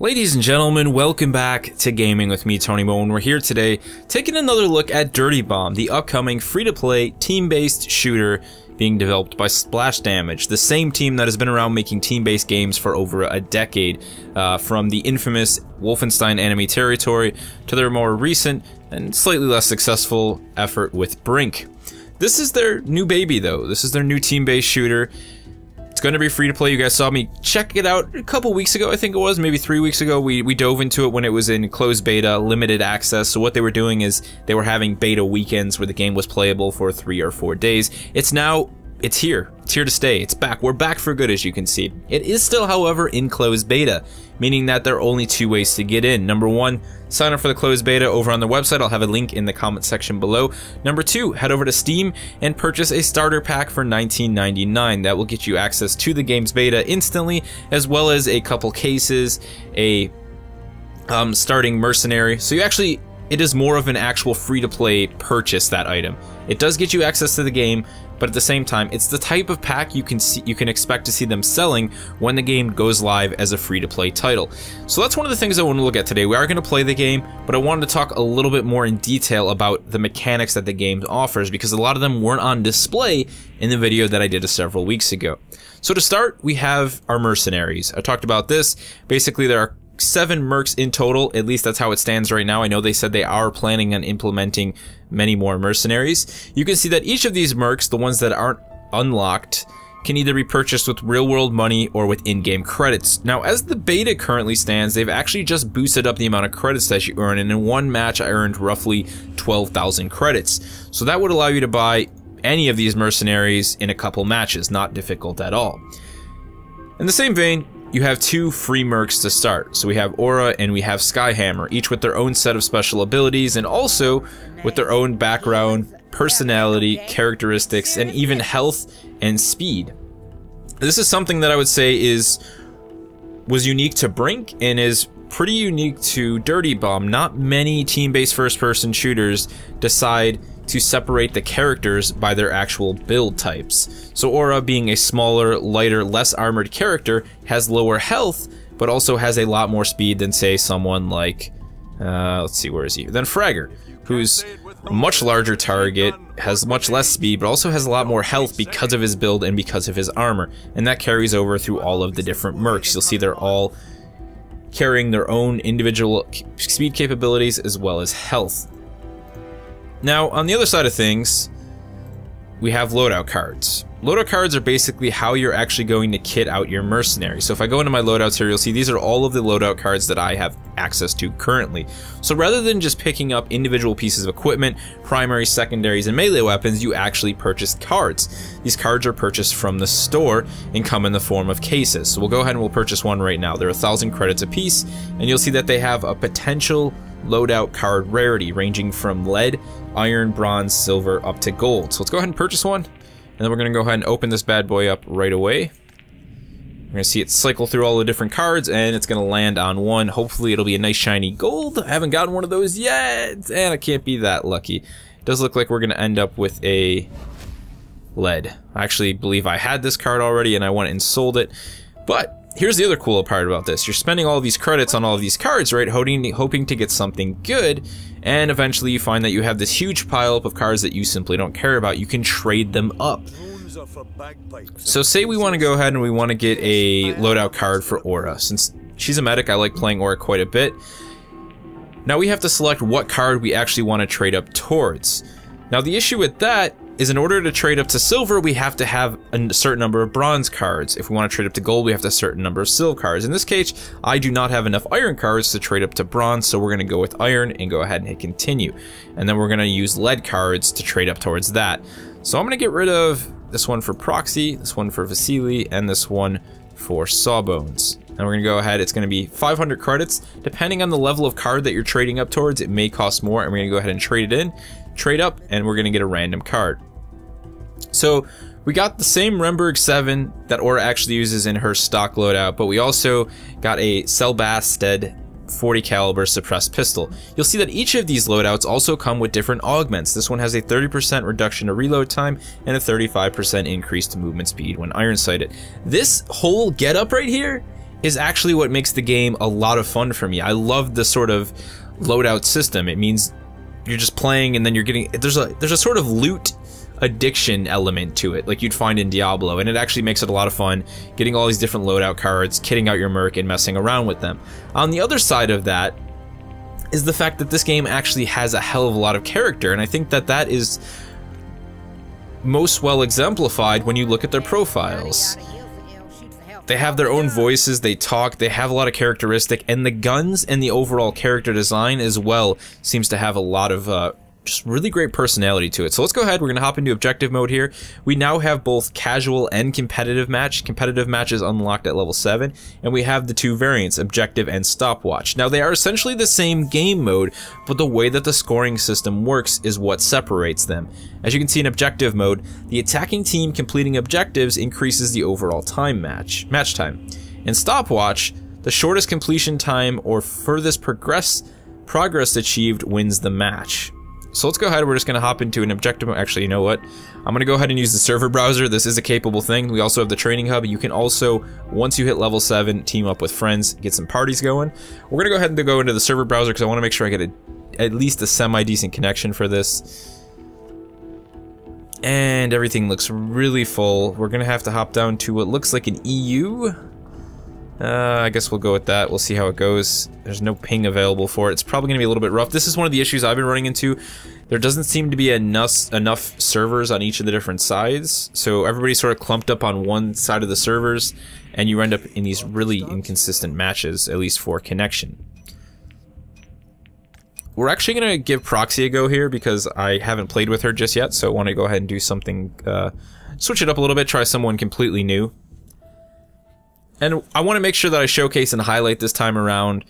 Ladies and gentlemen, welcome back to Gaming with me, Tony Mo, and we're here today taking another look at Dirty Bomb, the upcoming free-to-play, team-based shooter being developed by Splash Damage, the same team that has been around making team-based games for over a decade, from the infamous Wolfenstein Enemy Territory to their more recent and slightly less successful effort with Brink. This is their new baby, though. This is their new team-based shooter. It's going to be free to play. You guys saw me check it out a couple weeks ago, I think it was, maybe 3 weeks ago. We dove into it when it was in closed beta, limited access. So what they were doing is they were having beta weekends where the game was playable for 3 or 4 days. It's here. It's here to stay. It's back. We're back for good, as you can see. It is still, however, in closed beta, meaning that there are only 2 ways to get in. Number 1, sign up for the closed beta over on the website. I'll have a link in the comment section below. Number 2, head over to Steam and purchase a starter pack for $19.99. That will get you access to the game's beta instantly, as well as a couple cases, a starting mercenary. So it is more of an actual free-to-play purchase, that item. It does get you access to the game, but at the same time, it's the type of pack you can expect to see them selling when the game goes live as a free-to-play title. So that's one of the things I want to look at today. We are going to play the game, but I wanted to talk a little bit more in detail about the mechanics that the game offers, because a lot of them weren't on display in the video that I did several weeks ago. So to start, we have our mercenaries. I talked about this. Basically, there are 7 mercs in total, at least that's how it stands right now. I know they said they are planning on implementing many more mercenaries. You can see that each of these mercs, the ones that aren't unlocked, can either be purchased with real-world money or with in-game credits. Now, as the beta currently stands, they've actually just boosted up the amount of credits that you earn, and in one match I earned roughly 12,000 credits. So that would allow you to buy any of these mercenaries in a couple matches, not difficult at all. In the same vein, you have 2 free mercs to start. So we have Aura and we have Skyhammer, each with their own set of special abilities and also with their own background, personality, characteristics, and even health and speed. This is something that I would say was unique to Brink and is pretty unique to Dirty Bomb. Not many team-based first-person shooters decide to separate the characters by their actual build types. So Aura, being a smaller, lighter, less armored character, has lower health, but also has a lot more speed than, say, someone like, let's see, where is he? Than Fragger, who's a much larger target, has much less speed, but also has a lot more health because of his build and because of his armor. And that carries over through all of the different mercs. You'll see they're all carrying their own individual speed capabilities as well as health. Now, on the other side of things, we have loadout cards. Loadout cards are basically how you're actually going to kit out your mercenary. So if I go into my loadouts here, you'll see these are all of the loadout cards that I have access to currently. So rather than just picking up individual pieces of equipment, primaries, secondaries, and melee weapons, you actually purchase cards. These cards are purchased from the store and come in the form of cases. So we'll go ahead and we'll purchase one right now. They're 1,000 credits a piece, and you'll see that they have a potential loadout card rarity ranging from lead, iron, bronze, silver, up to gold. So let's go ahead and purchase one, and then we're going to go ahead and open this bad boy up right away. We're going to see it cycle through all the different cards, and it's going to land on one. Hopefully it'll be a nice shiny gold. I haven't gotten one of those yet, and I can't be that lucky. It does look like we're going to end up with a lead. I actually believe I had this card already, and I went and sold it, but here's the other cool part about this. You're spending all of these credits on all of these cards, right? Hoping to get something good, and eventually you find that you have this huge pile up of cards that you simply don't care about. You can trade them up. So say we want to go ahead and we want to get a loadout card for Aura. Since she's a medic, I like playing Aura quite a bit. Now we have to select what card we actually want to trade up towards. Now the issue with that is in order to trade up to silver, we have to have a certain number of bronze cards. If we want to trade up to gold, we have to have a certain number of silver cards. In this case, I do not have enough iron cards to trade up to bronze, so we're going to go with iron and go ahead and hit continue. And then we're going to use lead cards to trade up towards that. So I'm going to get rid of this one for Proxy, this one for Vasily, and this one for Sawbones. And we're going to go ahead, it's going to be 500 credits. Depending on the level of card that you're trading up towards, it may cost more, and we're going to go ahead and trade it in, trade up, and we're going to get a random card. So we got the same Remberg 7 that Aura actually uses in her stock loadout, but we also got a Selbasted 40 caliber suppressed pistol. You'll see that each of these loadouts also come with different augments. This one has a 30% reduction to reload time and a 35% increase to movement speed when iron sighted. This whole getup right here is actually what makes the game a lot of fun for me. I love the sort of loadout system. It means you're just playing and then you're getting, there's a sort of loot addiction element to it, like you'd find in Diablo, and it actually makes it a lot of fun getting all these different loadout cards, kitting out your merc, and messing around with them. On the other side of that is the fact that this game actually has a hell of a lot of character, and I think that that is most well exemplified when you look at their profiles. They have their own voices, they talk, they have a lot of characteristic, and the guns and the overall character design as well seems to have a lot of just really great personality to it. So let's go ahead, we're going to hop into objective mode here. We now have both casual and competitive match. Competitive match is unlocked at level 7, and we have the two variants, objective and stopwatch. Now they are essentially the same game mode, but the way that the scoring system works is what separates them. As you can see in objective mode, the attacking team completing objectives increases the overall match time. In stopwatch, the shortest completion time or furthest progress achieved wins the match. So let's go ahead, we're just going to hop into an objective. Actually, you know what? I'm going to go ahead and use the server browser. This is a capable thing. We also have the training hub. You can also, once you hit level 7, team up with friends, get some parties going. We're going to go ahead and go into the server browser because I want to make sure I get at least a semi-decent connection for this. And everything looks really full. We're going to have to hop down to what looks like an EU. I guess we'll go with that. We'll see how it goes. There's no ping available for it. It's probably going to be a little bit rough. This is one of the issues I've been running into. There doesn't seem to be enough servers on each of the different sides, so everybody's sort of clumped up on one side of the servers, and you end up in these really inconsistent matches, at least for connection. We're actually going to give Proxy a go here because I haven't played with her just yet, so I want to go ahead and do something, switch it up a little bit, try someone completely new. And I want to make sure that I showcase and highlight this time around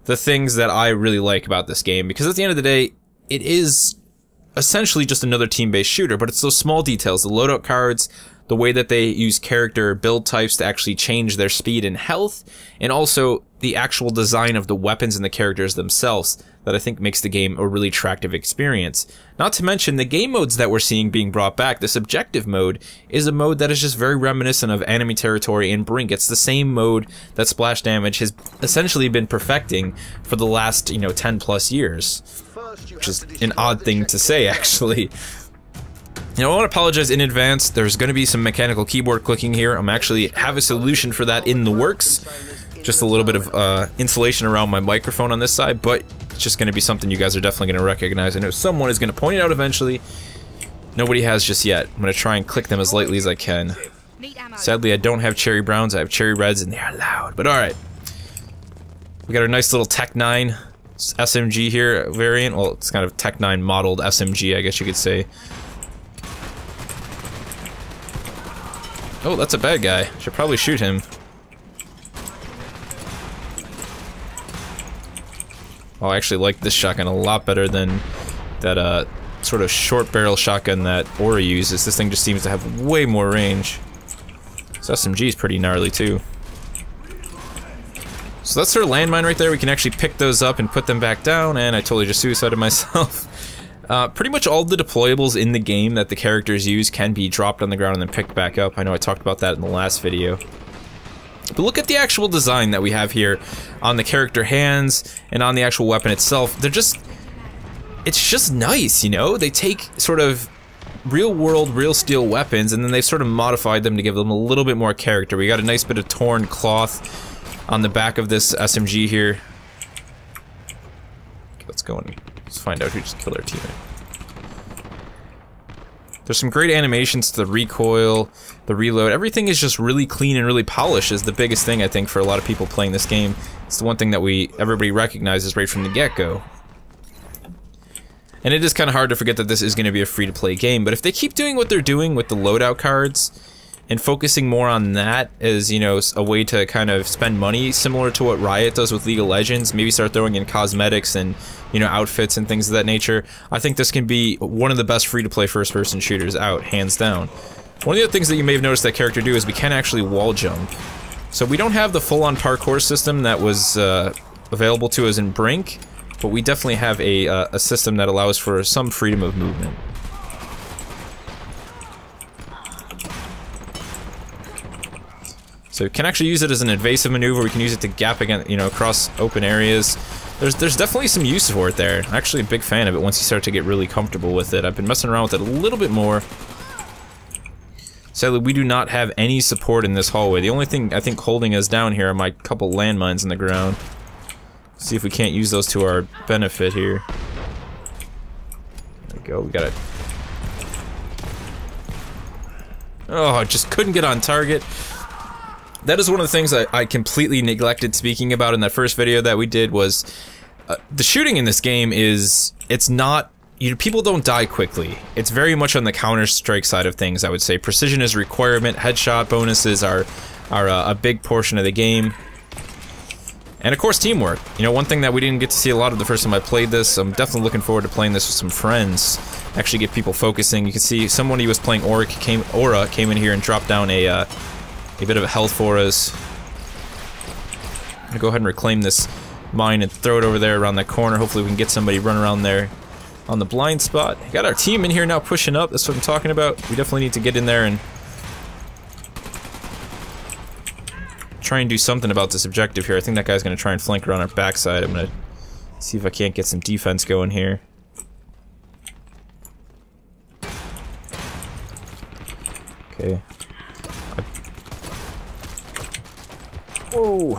the things that I really like about this game, because at the end of the day, it is essentially just another team-based shooter, but it's those small details, the loadout cards, the way that they use character build types to actually change their speed and health, and also the actual design of the weapons and the characters themselves that I think makes the game a really attractive experience. Not to mention the game modes that we're seeing being brought back. This objective mode is a mode that is just very reminiscent of Enemy Territory and Brink. It's the same mode that Splash Damage has essentially been perfecting for the last, 10 plus years. Which is an odd thing to say, actually. I want to apologize in advance. There's going to be some mechanical keyboard clicking here. I'm actually have a solution for that in the works. Just a little bit of insulation around my microphone on this side, but it's just going to be something you guys are definitely going to recognize. I know someone is going to point it out eventually. Nobody has just yet. I'm going to try and click them as lightly as I can. Sadly, I don't have cherry browns. I have cherry reds, and they are loud. But alright. We got our nice little Tech 9 SMG here variant. Well, it's kind of Tech 9 modeled SMG, I guess you could say. Oh, that's a bad guy. Should probably shoot him. Oh, I actually like this shotgun a lot better than that sort of short barrel shotgun that Ori uses. This thing just seems to have way more range. This SMG is pretty gnarly too. So that's our landmine right there. We can actually pick those up and put them back down, and I totally just suicided myself. Pretty much all the deployables in the game that the characters use can be dropped on the ground and then picked back up. I know I talked about that in the last video. But look at the actual design that we have here on the character hands and on the actual weapon itself. It's just nice, They take sort of real world, real steel weapons, and then they've sort of modified them to give them a little bit more character. We got a nice bit of torn cloth on the back of this SMG here. Okay, let's go and let's find out who just killed our teammate. There's some great animations to the recoil, the reload. Everything is just really clean and really polished is the biggest thing, I think, for a lot of people playing this game. It's the one thing that everybody recognizes right from the get-go. And it is kind of hard to forget that this is going to be a free-to-play game, but if they keep doing what they're doing with the loadout cards, and focusing more on that as, a way to kind of spend money, similar to what Riot does with League of Legends, maybe start throwing in cosmetics and, outfits and things of that nature, I think this can be one of the best free-to-play first-person shooters out, hands down. One of the other things that you may have noticed that character do is we can actually wall jump. So we don't have the full-on parkour system that was available to us in Brink, but we definitely have a system that allows for some freedom of movement. So we can actually use it as an invasive maneuver. We can use it to gap against, you know, across open areas. There's definitely some use for it there. I'm actually a big fan of it once you start to get really comfortable with it. I've been messing around with it a little bit more. Sadly, we do not have any support in this hallway. The only thing I think holding us down here are my couple landmines in the ground. See if we can't use those to our benefit here. There we go, we got it. Oh, I just couldn't get on target. That is one of the things I completely neglected speaking about in that first video that we did was the shooting in this game is, it's not, you know, people don't die quickly. It's very much on the Counter-Strike side of things, I would say. Precision is a requirement, headshot bonuses are a big portion of the game. And of course teamwork. You know, one thing that we didn't get to see a lot of the first time I played this, I'm definitely looking forward to playing this with some friends. Actually get people focusing. You can see someone who was playing Aura came in here and dropped down a bit of a health for us. I'm gonna go ahead and reclaim this mine and throw it over there around that corner. Hopefully we can get somebody run around there on the blind spot. Got our team in here now pushing up. That's what I'm talking about. We definitely need to get in there and try and do something about this objective here. I think that guy's gonna try and flank around our backside. I'm gonna see if I can't get some defense going here. Okay. Whoa!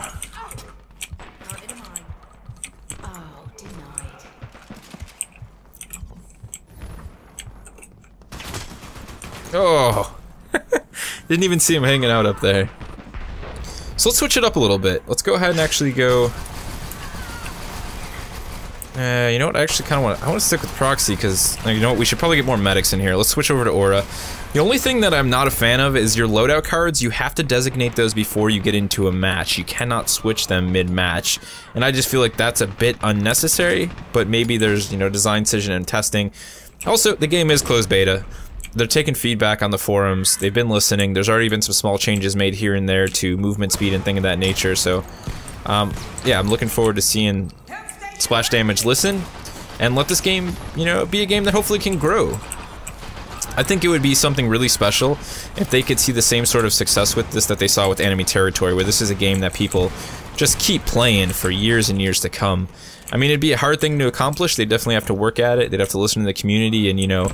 Oh! Didn't even see him hanging out up there. So let's switch it up a little bit. Let's go ahead and actually go... you know what, I actually kind of want to stick with Proxy, because, you know what, we should probably get more medics in here. Let's switch over to Aura. The only thing that I'm not a fan of is your loadout cards. You have to designate those before you get into a match. You cannot switch them mid-match. And I just feel like that's a bit unnecessary, but maybe there's, you know, design decision and testing. Also, the game is closed beta. They're taking feedback on the forums. They've been listening. There's already been some small changes made here and there to movement speed and things of that nature, so... yeah, I'm looking forward to seeing Splash Damage listen, and let this game, you know, be a game that hopefully can grow. I think it would be something really special if they could see the same sort of success with this that they saw with Enemy Territory, where this is a game that people just keep playing for years and years to come. I mean, it'd be a hard thing to accomplish. They definitely have to work at it. They'd have to listen to the community and, you know,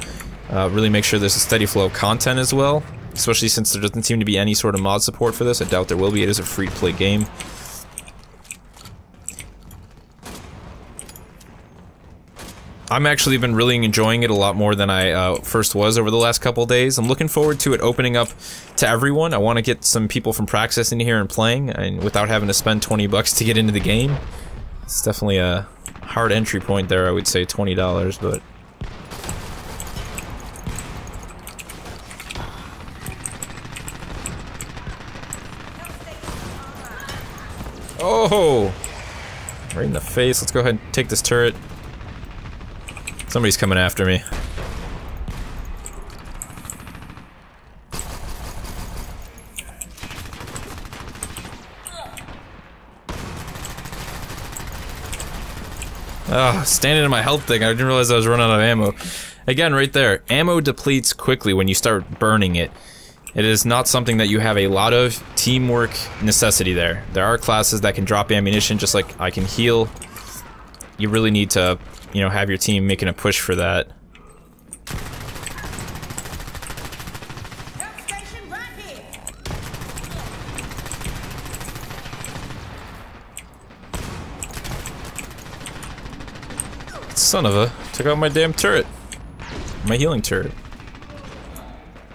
really make sure there's a steady flow of content as well, especially since there doesn't seem to be any sort of mod support for this. I doubt there will be. It is a free-to-play game. I'm actually been really enjoying it a lot more than I first was over the last couple days. I'm looking forward to it opening up to everyone. I want to get some people from Praxis in here and playing, and without having to spend 20 bucks to get into the game. It's definitely a hard entry point there, I would say $20, but... Oh! Right in the face. Let's go ahead and take this turret. Somebody's coming after me. Ah, standing in my health thing, I didn't realize I was running out of ammo. Again, right there, ammo depletes quickly when you start burning it. It is not something that you have a lot of teamwork necessity there. There are classes that can drop ammunition just like I can heal. You really need to, you know, have your team making a push for that. Son of a, took out my damn turret. My healing turret.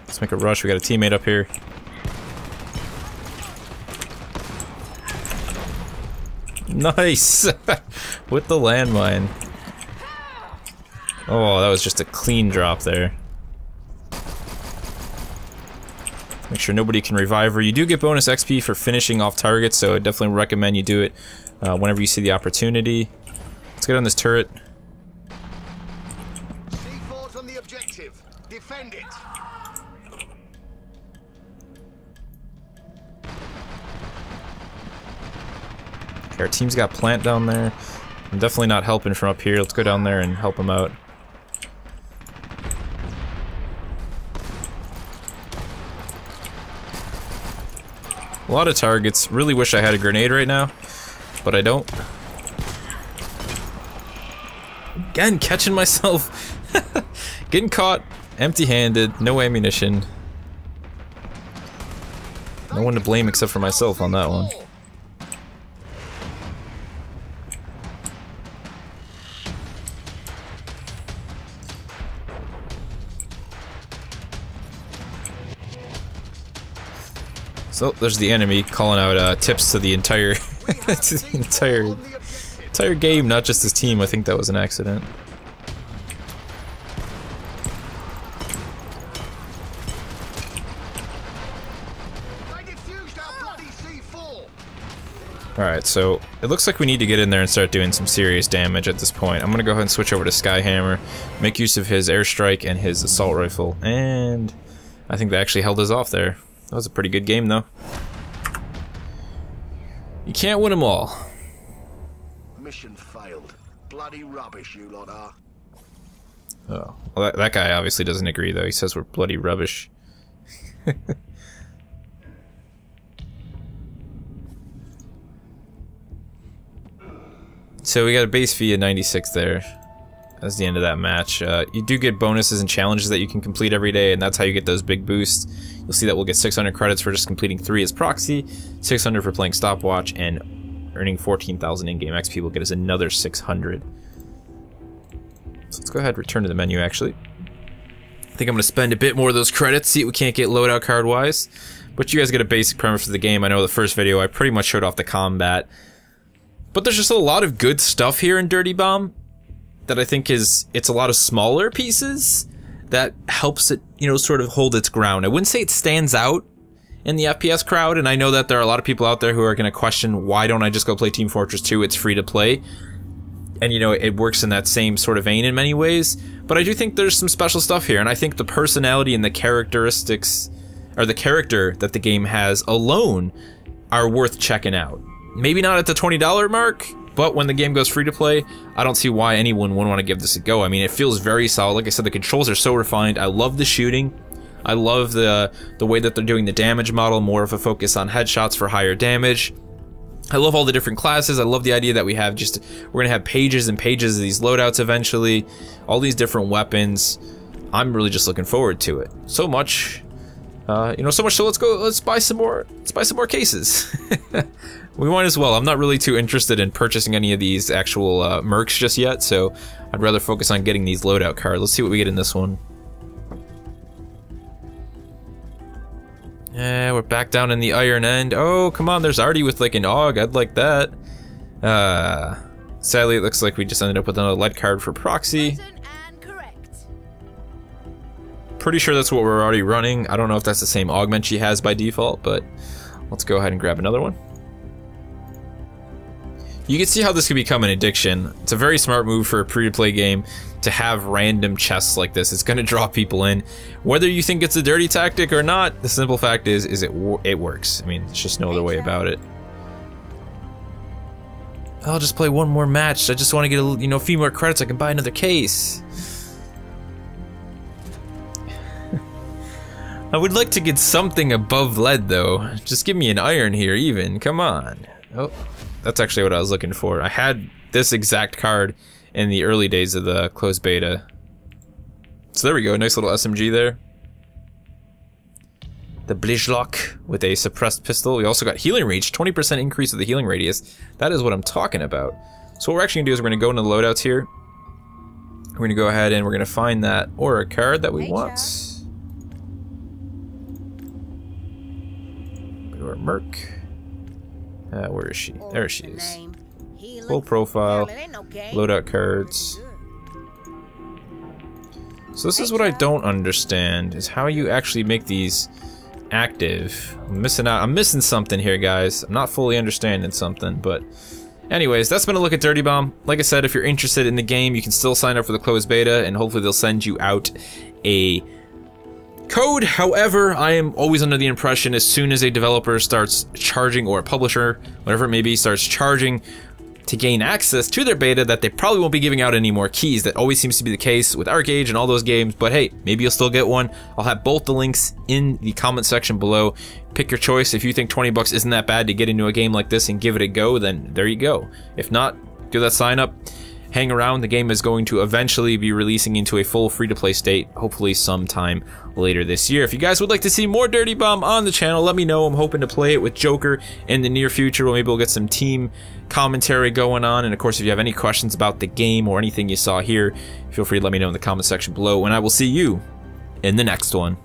Let's make a rush, we got a teammate up here. Nice! With the landmine. Oh, that was just a clean drop there. Make sure nobody can revive her. You do get bonus XP for finishing off targets, so I definitely recommend you do it whenever you see the opportunity. Let's get on this turret. C4's on the objective. Defend it. Okay, our team's got plant down there. I'm definitely not helping from up here. Let's go down there and help them out. A lot of targets. Really wish I had a grenade right now, but I don't. Again, catching myself. Getting caught empty-handed, no ammunition. No one to blame except for myself on that one. So there's the enemy calling out tips to the entire to the entire game, not just his team. I think that was an accident. Alright, so it looks like we need to get in there and start doing some serious damage at this point. I'm gonna go ahead and switch over to Skyhammer, make use of his airstrike and his assault rifle, and I think they actually held us off there. That was a pretty good game, though. You can't win them all. Mission failed. Bloody rubbish, you lot are. Oh, well, that guy obviously doesn't agree, though. He says we're bloody rubbish. So we got a base fee of 96 there. That's the end of that match. You do get bonuses and challenges that you can complete every day, and that's how you get those big boosts. You'll see that we'll get 600 credits for just completing 3 as proxy, 600 for playing stopwatch, and earning 14,000 in-game XP will get us another 600. So let's go ahead and return to the menu, actually. I think I'm going to spend a bit more of those credits, see what we can't get loadout card-wise. But you guys get a basic premise of the game. I know the first video I pretty much showed off the combat. But there's just a lot of good stuff here in Dirty Bomb that I think it's a lot of smaller pieces that helps it, you know, sort of hold its ground. I wouldn't say it stands out in the FPS crowd, and I know that there are a lot of people out there who are going to question, why don't I just go play Team Fortress 2? It's free to play. And, you know, it works in that same sort of vein in many ways. But I do think there's some special stuff here, and I think the personality and the characteristics, or the character that the game has alone, are worth checking out. Maybe not at the $20 mark, but when the game goes free to play, I don't see why anyone wouldn't want to give this a go. I mean, it feels very solid. Like I said, the controls are so refined. I love the shooting. I love the way that they're doing the damage model, more of a focus on headshots for higher damage. I love all the different classes. I love the idea that we're gonna have pages and pages of these loadouts eventually, all these different weapons. I'm really just looking forward to it. So much, you know, so much so let's buy some more cases. We might as well. I'm not really too interested in purchasing any of these actual mercs just yet, so I'd rather focus on getting these loadout cards. Let's see what we get in this one. Yeah, we're back down in the iron end. Oh, come on, there's Artie with like an AUG. I'd like that. Sadly, it looks like we just ended up with another lead card for proxy. Pretty sure that's what we're already running. I don't know if that's the same augment she has by default, but let's go ahead and grab another one. You can see how this could become an addiction. It's a very smart move for a free-to-play game to have random chests like this. It's going to draw people in. Whether you think it's a dirty tactic or not, the simple fact is it works. I mean, there's just no other way about it. I'll just play one more match. I just want to get a few more credits. I can buy another case. I would like to get something above lead, though. Just give me an iron here, even. Come on. Oh. That's actually what I was looking for. I had this exact card in the early days of the closed beta. So there we go, nice little SMG there. The Blizlock with a suppressed pistol. We also got healing reach, 20% increase of the healing radius. That is what I'm talking about. So what we're actually gonna do is we're gonna go into the loadouts here. We're gonna go ahead and we're gonna find that aura card that we want. Go to our merc. Where is she? There she is. Full profile, loadout cards. So this is what I don't understand, is how you actually make these active. I'm missing out. I'm missing something here, guys. I'm not fully understanding something, but anyways, that's been a look at Dirty Bomb. Like I said, if you're interested in the game, you can still sign up for the closed beta, and hopefully they'll send you out a code. However, I am always under the impression as soon as a developer starts charging, or a publisher, whatever it may be, starts charging to gain access to their beta that they probably won't be giving out any more keys. That always seems to be the case with ArcheAge and all those games, but hey, maybe you'll still get one. I'll have both the links in the comment section below. Pick your choice. If you think 20 bucks isn't that bad to get into a game like this and give it a go, then there you go. If not, do that sign up. Hang around. The game is going to eventually be releasing into a full free-to-play state, hopefully sometime later this year. If you guys would like to see more Dirty Bomb on the channel, let me know. I'm hoping to play it with Joker in the near future. Maybe we'll get some team commentary going on. And of course, if you have any questions about the game or anything you saw here, feel free to let me know in the comment section below. And I will see you in the next one.